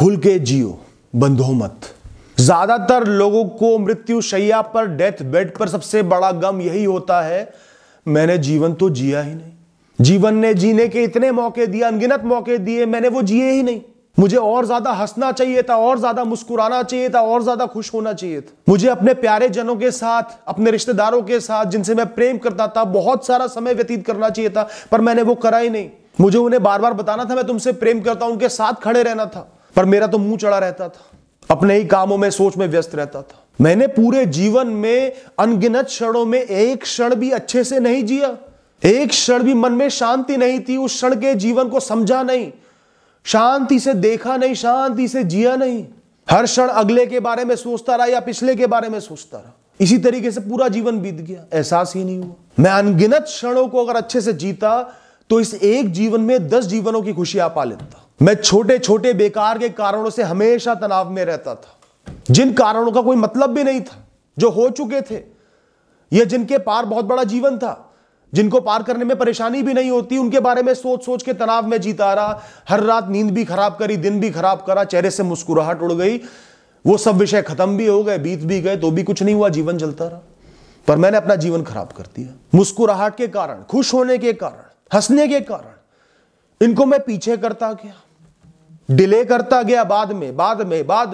खुल के जियो, बंधो मत। ज्यादातर लोगों को मृत्यु शैया पर, डेथ बेड पर सबसे बड़ा गम यही होता है, मैंने जीवन तो जिया ही नहीं। जीवन ने जीने के इतने मौके दिए, अनगिनत मौके दिए, मैंने वो जिए ही नहीं। मुझे और ज्यादा हंसना चाहिए था, और ज्यादा मुस्कुराना चाहिए था, और ज्यादा खुश होना चाहिए था। मुझे अपने प्यारे जनों के साथ, अपने रिश्तेदारों के साथ, जिनसे मैं प्रेम करता था, बहुत सारा समय व्यतीत करना चाहिए था, पर मैंने वो करा ही नहीं। मुझे उन्हें बार बार बताना था मैं तुमसे प्रेम करता हूं, उनके साथ खड़े रहना था, पर मेरा तो मुंह चढ़ा रहता था, अपने ही कामों में, सोच में व्यस्त रहता था। मैंने पूरे जीवन में अनगिनत क्षणों में एक क्षण भी अच्छे से नहीं जिया, एक क्षण भी मन में शांति नहीं थी। उस क्षण के जीवन को समझा नहीं, शांति से देखा नहीं, शांति से जिया नहीं। हर क्षण अगले के बारे में सोचता रहा या पिछले के बारे में सोचता रहा। इसी तरीके से पूरा जीवन बीत गया, एहसास ही नहीं हुआ। मैं अनगिनत क्षणों को अगर अच्छे से जीता तो इस एक जीवन में 10 जीवनों की खुशियां पा लेता। मैं छोटे छोटे बेकार के कारणों से हमेशा तनाव में रहता था, जिन कारणों का कोई मतलब भी नहीं था, जो हो चुके थे या जिनके पार बहुत बड़ा जीवन था, जिनको पार करने में परेशानी भी नहीं होती, उनके बारे में सोच सोच के तनाव में जीता रहा। हर रात नींद भी खराब करी, दिन भी खराब करा, चेहरे से मुस्कुराहट उड़ गई। वो सब विषय खत्म भी हो गए, बीत भी गए, तो भी कुछ नहीं हुआ, जीवन चलता रहा। पर मैंने अपना जीवन खराब कर दिया। मुस्कुराहट के कारण, खुश होने के कारण, हंसने के कारण इनको मैं पीछे करता गया, डिले करता गया। बाद में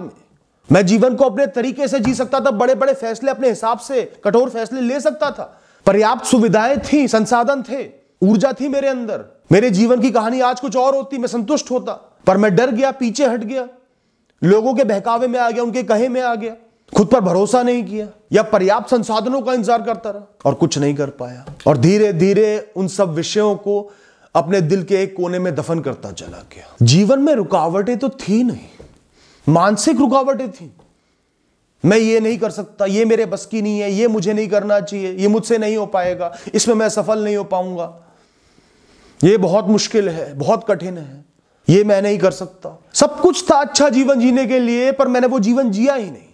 मैं जीवन को अपने तरीके से जी सकता था, बड़े बड़े फैसले अपने हिसाब से, कठोर फैसले ले सकता था। पर्याप्त सुविधाएं थी, संसाधन थे, ऊर्जा थी मेरे अंदर। मेरे जीवन की कहानी आज कुछ और होती, मैं संतुष्ट होता, पर मैं डर गया, पीछे हट गया, लोगों के बहकावे में आ गया, उनके कहे में आ गया, खुद पर भरोसा नहीं किया या पर्याप्त संसाधनों का इंतजार करता रहा और कुछ नहीं कर पाया। और धीरे धीरे उन सब विषयों को अपने दिल के एक कोने में दफन करता चला गया। जीवन में रुकावटें तो थी नहीं, मानसिक रुकावटें थी। मैं ये नहीं कर सकता, ये मेरे बस की नहीं है, ये मुझे नहीं करना चाहिए, ये मुझसे नहीं हो पाएगा, इसमें मैं सफल नहीं हो पाऊंगा, ये बहुत मुश्किल है, बहुत कठिन है, ये मैं नहीं कर सकता। सब कुछ था अच्छा जीवन जीने के लिए, पर मैंने वो जीवन जिया ही नहीं।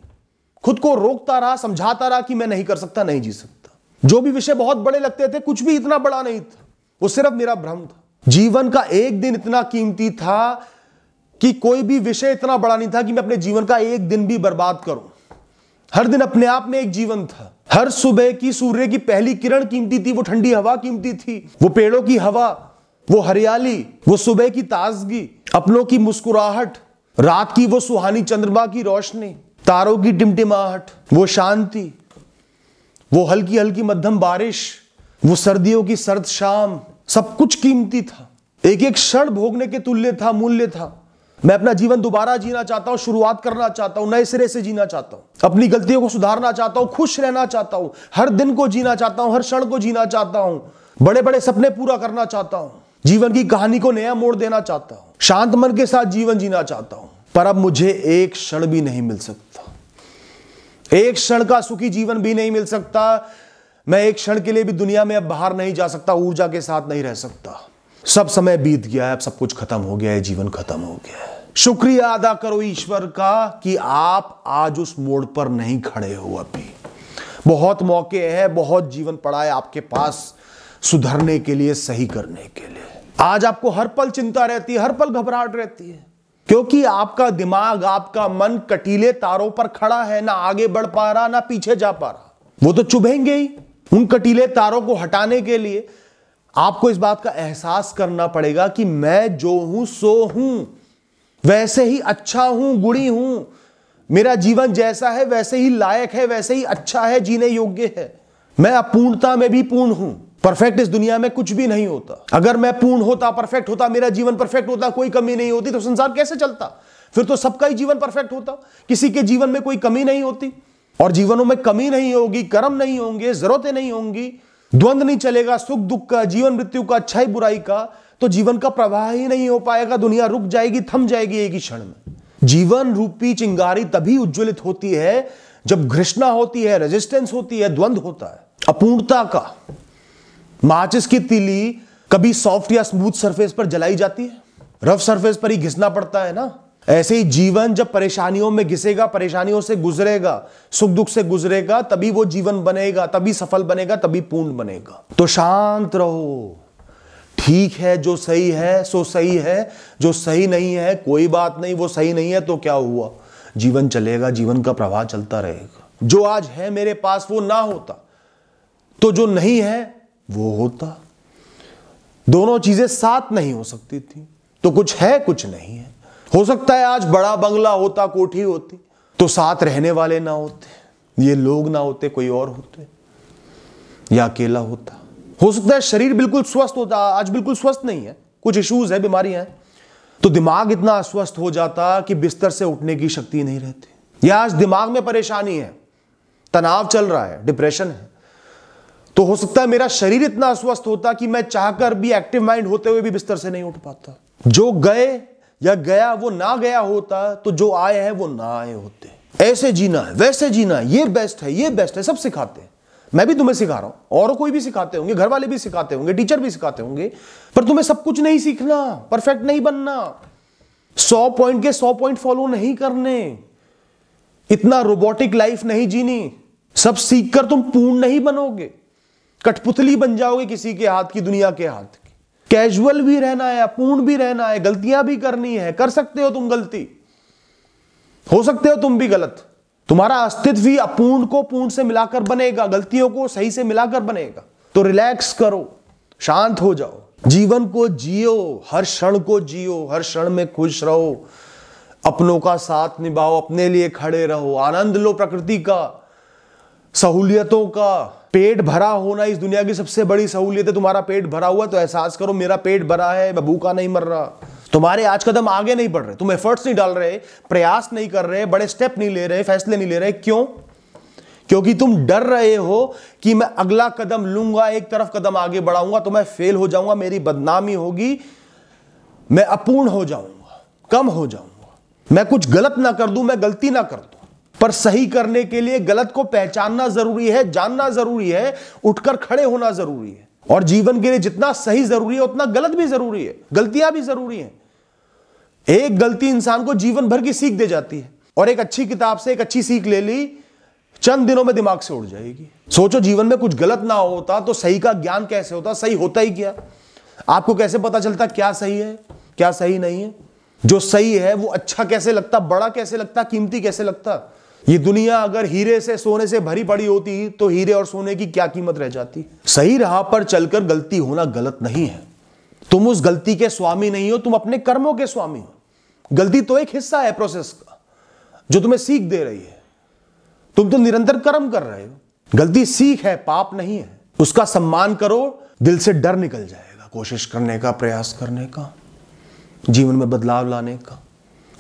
खुद को रोकता रहा, समझाता रहा कि मैं नहीं कर सकता, नहीं जी सकता। जो भी विषय बहुत बड़े लगते थे, कुछ भी इतना बड़ा नहीं था, वो सिर्फ मेरा भ्रम था। जीवन का एक दिन इतना कीमती था कि कोई भी विषय इतना बड़ा नहीं था कि मैं अपने जीवन का एक दिन भी बर्बाद करूं। हर दिन अपने आप में एक जीवन था। हर सुबह की सूर्य की पहली किरण कीमती थी, वो ठंडी हवा कीमती थी, वो पेड़ों की हवा, वो हरियाली, वो सुबह की ताजगी, अपनों की मुस्कुराहट, रात की वो सुहानी चंद्रमा की रोशनी, तारों की टिमटिमाहट, वो शांति, वो हल्की हल्की मध्यम बारिश, वो सर्दियों की सर्द शाम, सब कुछ कीमती था। एक एक क्षण भोगने के तुल्य था, मूल्य था। मैं अपना जीवन दोबारा जीना चाहता हूं, शुरुआत करना चाहता हूं, नए सिरे से जीना चाहता हूं, अपनी गलतियों को सुधारना चाहता हूं, खुश रहना चाहता हूं, हर दिन को जीना चाहता हूं, हर क्षण को जीना चाहता हूं, बड़े बड़े सपने पूरा करना चाहता हूं, जीवन की कहानी को नया मोड़ देना चाहता हूं, शांत मन के साथ जीवन जीना चाहता हूं। पर अब मुझे एक क्षण भी नहीं मिल सकता, एक क्षण का सुखी जीवन भी नहीं मिल सकता। मैं एक क्षण के लिए भी दुनिया में अब बाहर नहीं जा सकता, ऊर्जा के साथ नहीं रह सकता। सब समय बीत गया है, अब सब कुछ खत्म हो गया है, जीवन खत्म हो गया है। शुक्रिया अदा करो ईश्वर का कि आप आज उस मोड़ पर नहीं खड़े हो। अभी बहुत मौके हैं, बहुत जीवन पड़ा है आपके पास सुधरने के लिए, सही करने के लिए। आज आपको हर पल चिंता रहती है, हर पल घबराहट रहती है, क्योंकि आपका दिमाग, आपका मन कटीले तारों पर खड़ा है, ना आगे बढ़ पा रहा, ना पीछे जा पा रहा। वो तो चुभेंगे ही। उन कटीले तारों को हटाने के लिए आपको इस बात का एहसास करना पड़ेगा कि मैं जो हूं सो हूं, वैसे ही अच्छा हूं, गुणी हूं। मेरा जीवन जैसा है वैसे ही लायक है, वैसे ही अच्छा है, जीने योग्य है। मैं अपूर्णता में भी पूर्ण हूं। परफेक्ट इस दुनिया में कुछ भी नहीं होता। अगर मैं पूर्ण होता, परफेक्ट होता, मेरा जीवन परफेक्ट होता, कोई कमी नहीं होती, तो संसार कैसे चलता? फिर तो सबका ही जीवन परफेक्ट होता, किसी के जीवन में कोई कमी नहीं होती। और जीवनों में कमी नहीं होगी, कर्म नहीं होंगे, जरूरतें नहीं होंगी, द्वंद्व नहीं चलेगा, सुख दुख का, जीवन मृत्यु का, अच्छाई बुराई का, तो जीवन का प्रवाह ही नहीं हो पाएगा। दुनिया रुक जाएगी, थम जाएगी एक ही क्षण में। जीवन रूपी चिंगारी तभी उज्ज्वलित होती है जब घृष्णा होती है, रेजिस्टेंस होती है, द्वंद्व होता है, अपूर्णता का। माचिस की तीली कभी सॉफ्ट या स्मूथ सरफेस पर जलाई जाती है, रफ सरफेस पर ही घिसना पड़ता है ना। ऐसे ही जीवन जब परेशानियों में घिसेगा, परेशानियों से गुजरेगा, सुख दुख से गुजरेगा, तभी वो जीवन बनेगा, तभी सफल बनेगा, तभी पूर्ण बनेगा। तो शांत रहो, ठीक है, जो सही है सो सही है, जो सही नहीं है कोई बात नहीं, वो सही नहीं है तो क्या हुआ, जीवन चलेगा, जीवन का प्रवाह चलता रहेगा। जो आज है मेरे पास वो ना होता तो जो नहीं है वो होता। दोनों चीजें साथ नहीं हो सकती थी, तो कुछ है कुछ नहीं है। हो सकता है आज बड़ा बंगला होता, कोठी होती, तो साथ रहने वाले ना होते, ये लोग ना होते, कोई और होते, या अकेला होता। हो सकता है शरीर बिल्कुल स्वस्थ होता, आज बिल्कुल स्वस्थ नहीं है, कुछ इश्यूज है, बीमारियां हैं, तो दिमाग इतना अस्वस्थ हो जाता कि बिस्तर से उठने की शक्ति नहीं रहती। या आज दिमाग में परेशानी है, तनाव चल रहा है, डिप्रेशन है, तो हो सकता है मेरा शरीर इतना अस्वस्थ होता कि मैं चाहकर भी एक्टिव माइंड होते हुए भी बिस्तर से नहीं उठ पाता। जो गए या गया वो ना गया होता, तो जो आए हैं वो ना आए होते। ऐसे जीना है, वैसे जीना है, ये बेस्ट है, ये बेस्ट है, सब सिखाते हैं। मैं भी तुम्हें सिखा रहा हूं, और कोई भी सिखाते होंगे, घर वाले भी सिखाते होंगे, टीचर भी सिखाते होंगे, पर तुम्हें सब कुछ नहीं सीखना, परफेक्ट नहीं बनना, 100 पॉइंट के 100 पॉइंट फॉलो नहीं करने, इतना रोबोटिक लाइफ नहीं जीनी। सब सीखकर तुम पूर्ण नहीं बनोगे, कठपुतली बन जाओगे किसी के हाथ की, दुनिया के हाथ की। कैजुअल भी रहना है, अपूर्ण भी रहना है, गलतियां भी करनी है, कर सकते हो तुम गलती, हो सकते हो तुम भी गलत। तुम्हारा अस्तित्व ही अपूर्ण को पूर्ण से मिलाकर बनेगा, गलतियों को सही से मिलाकर बनेगा। तो रिलैक्स करो, शांत हो जाओ, जीवन को जियो, हर क्षण को जियो, हर क्षण में खुश रहो, अपनों का साथ निभाओ, अपने लिए खड़े रहो, आनंद लो प्रकृति का, सहूलियतों का। पेट भरा होना इस दुनिया की सबसे बड़ी सहूलियत है। तुम्हारा पेट भरा हुआ तो एहसास करो मेरा पेट भरा है, मैं भूखा नहीं मर रहा। तुम्हारे आज कदम आगे नहीं बढ़ रहे, तुम एफर्ट्स नहीं डाल रहे, प्रयास नहीं कर रहे, बड़े स्टेप नहीं ले रहे, फैसले नहीं ले रहे। क्यों? क्योंकि तुम डर रहे हो कि मैं अगला कदम लूंगा, एक तरफ कदम आगे बढ़ाऊंगा तो मैं फेल हो जाऊंगा, मेरी बदनामी होगी, मैं अपूर्ण हो जाऊंगा, कम हो जाऊंगा, मैं कुछ गलत ना कर दूं, मैं गलती ना कर दूं। पर सही करने के लिए गलत को पहचानना जरूरी है, जानना जरूरी है, उठकर खड़े होना जरूरी है। और जीवन के लिए जितना सही जरूरी है उतना गलत भी जरूरी है, गलतियां भी जरूरी हैं। एक गलती इंसान को जीवन भर की सीख दे जाती है, और एक अच्छी किताब से एक अच्छी सीख ले ली, चंद दिनों में दिमाग से उड़ जाएगी। सोचो जीवन में कुछ गलत ना होता तो सही का ज्ञान कैसे होता, सही होता ही क्या? आपको कैसे पता चलता क्या सही है क्या सही नहीं है? जो सही है वो अच्छा कैसे लगता, बड़ा कैसे लगता, कीमती कैसे लगता? ये दुनिया अगर हीरे से सोने से भरी पड़ी होती तो हीरे और सोने की क्या कीमत रह जाती? सही राह पर चलकर गलती होना गलत नहीं है। तुम उस गलती के स्वामी नहीं हो, तुम अपने कर्मों के स्वामी हो। गलती तो एक हिस्सा है प्रोसेस का जो तुम्हें सीख दे रही है। तुम तो निरंतर कर्म कर रहे हो। गलती सीख है, पाप नहीं है। उसका सम्मान करो, दिल से डर निकल जाएगा, कोशिश करने का, प्रयास करने का, जीवन में बदलाव लाने का।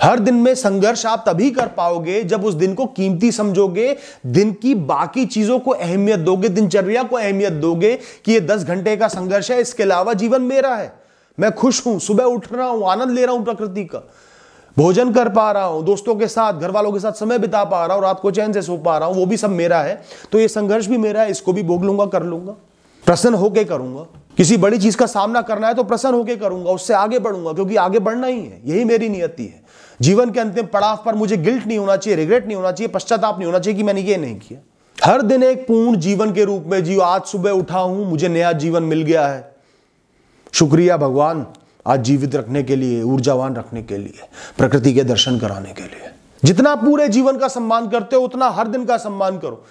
हर दिन में संघर्ष आप तभी कर पाओगे जब उस दिन को कीमती समझोगे, दिन की बाकी चीजों को अहमियत दोगे, दिनचर्या को अहमियत दोगे कि ये 10 घंटे का संघर्ष है, इसके अलावा जीवन मेरा है। मैं खुश हूं, सुबह उठ रहा हूं, आनंद ले रहा हूं प्रकृति का, भोजन कर पा रहा हूं, दोस्तों के साथ, घर वालों के साथ समय बिता पा रहा हूं, रात को चैन से सो पा रहा हूं, वो भी सब मेरा है। तो ये संघर्ष भी मेरा है, इसको भी भोग लूंगा, कर लूंगा, प्रसन्न होके करूंगा। किसी बड़ी चीज का सामना करना है तो प्रसन्न होके करूंगा, उससे आगे बढ़ूंगा, क्योंकि आगे बढ़ना ही है, यही मेरी नियति है। जीवन के अंतिम पड़ाव पर मुझे गिल्ट नहीं होना चाहिए, रिग्रेट नहीं होना चाहिए, पश्चाताप नहीं होना चाहिए कि मैंने ये नहीं किया। हर दिन एक पूर्ण जीवन के रूप में जियो। आज सुबह उठा हूं, मुझे नया जीवन मिल गया है, शुक्रिया भगवान, आज जीवित रखने के लिए, ऊर्जावान रखने के लिए, प्रकृति के दर्शन कराने के लिए। जितना पूरे जीवन का सम्मान करते हो उतना हर दिन का सम्मान करो,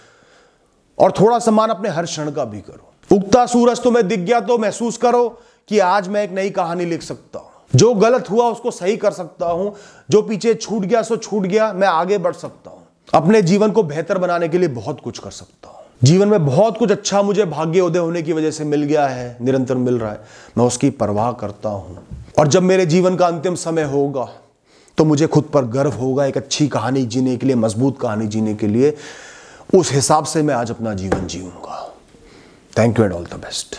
और थोड़ा सम्मान अपने हर क्षण का भी करो। उगता सूरज तुम्हें दिख गया तो महसूस करो कि आज मैं एक नई कहानी लिख सकता हूं, जो गलत हुआ उसको सही कर सकता हूं, जो पीछे छूट गया सो छूट गया, मैं आगे बढ़ सकता हूं, अपने जीवन को बेहतर बनाने के लिए बहुत कुछ कर सकता हूं। जीवन में बहुत कुछ अच्छा मुझे भाग्योदय होने की वजह से मिल गया है, निरंतर मिल रहा है, मैं उसकी परवाह करता हूं। और जब मेरे जीवन का अंतिम समय होगा तो मुझे खुद पर गर्व होगा, एक अच्छी कहानी जीने के लिए, मजबूत कहानी जीने के लिए। उस हिसाब से मैं आज अपना जीवन जीऊंगा। Thank you and all the best.